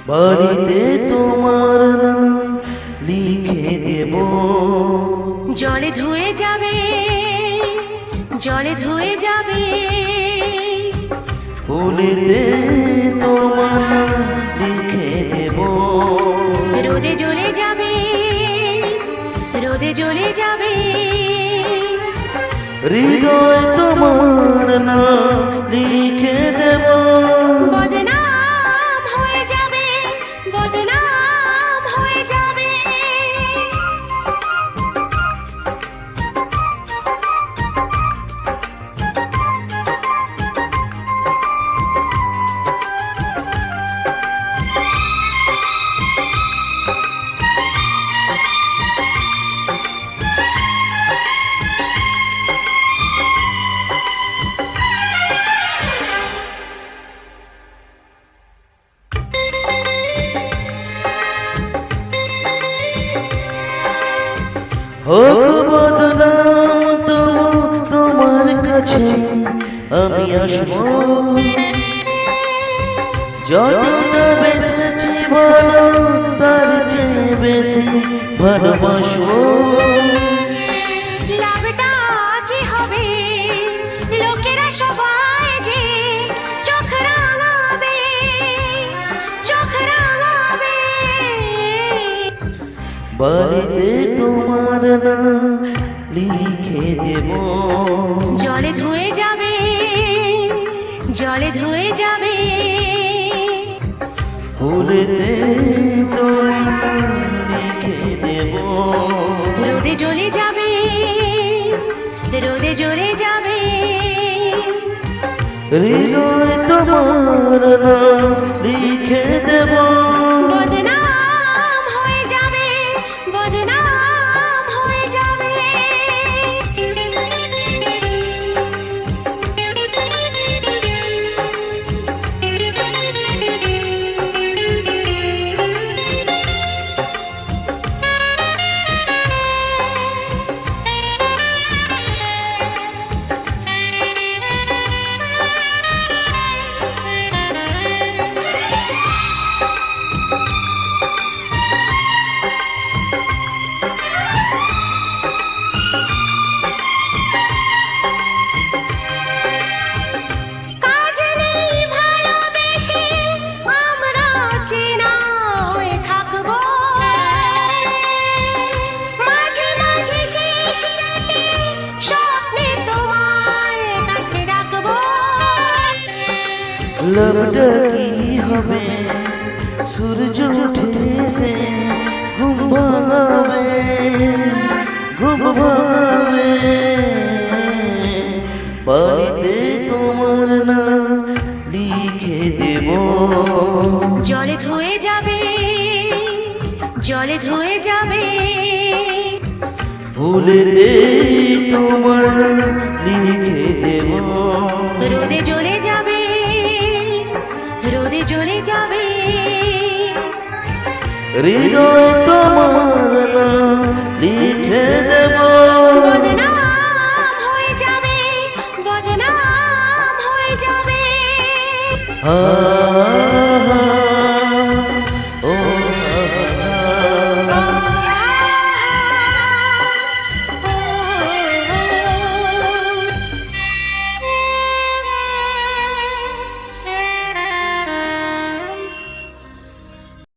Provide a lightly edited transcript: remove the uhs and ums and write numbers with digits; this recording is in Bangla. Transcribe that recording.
বাড়িতে তোমার নাম লিখে দেব। জলে ধুয়ে যাবে, জলে ধুয়ে যাবে, ফুলেতে তোমার নাম লিখে দেব। রোদে জ্বলে যাবে, রোদে জ্বলে যাবে, হৃদয় তোমার নাম লিখে দেব। বদনাম হয়ে যাবে, বদনাম হয়ে যাবে। হোক বদনাম তবু তোমার কাছে আমি আসবো। যতটা বেসেছি ভালো তার চেয়ে বেশি ভালোবাসবো। লাভটা কি হবে, লোকেরা সবাই যে চোখ রাঙাবে, চোখ রাঙাবে। বাড়িতে তোমার নাম লিখে দেব। জলে ধুয়ে যাবে, জলে ধুয়ে যাবে, ফুলেতে তোমার নাম লিখে দেব। রোদে জ্বলে যাবে, রোদে জ্বলে যাবে, হৃদয় তোমার নাম লিখে দেব। বদনাম হয়ে যাবে, বদনাম হয়ে যাবে। কাজ নেই ভালোবেসে আমরা চেনা হয়ে থাকবো, মাঝে মাঝে শেষ রাতে স্বপ্নে তোমায় কাছে রাখবো। লাভটা কি হবে, সূর্য উঠে এসে ঘুম ভাঙাবে, ঘুম ভাঙাবে। বাড়িতে তোমার নাম লিখে দেব। জলে ধুয়ে যাবে, জলে ধুয়ে যাবে, ফুলেতে তোমার নাম লিখে দেব। রোদে জ্বলে যাবে, রোদে জ্বলে যাবে, হৃদয় তোমার নাম লিখে দেব। বদনাম হয়ে যাবে, বদনাম হয়ে যাবে।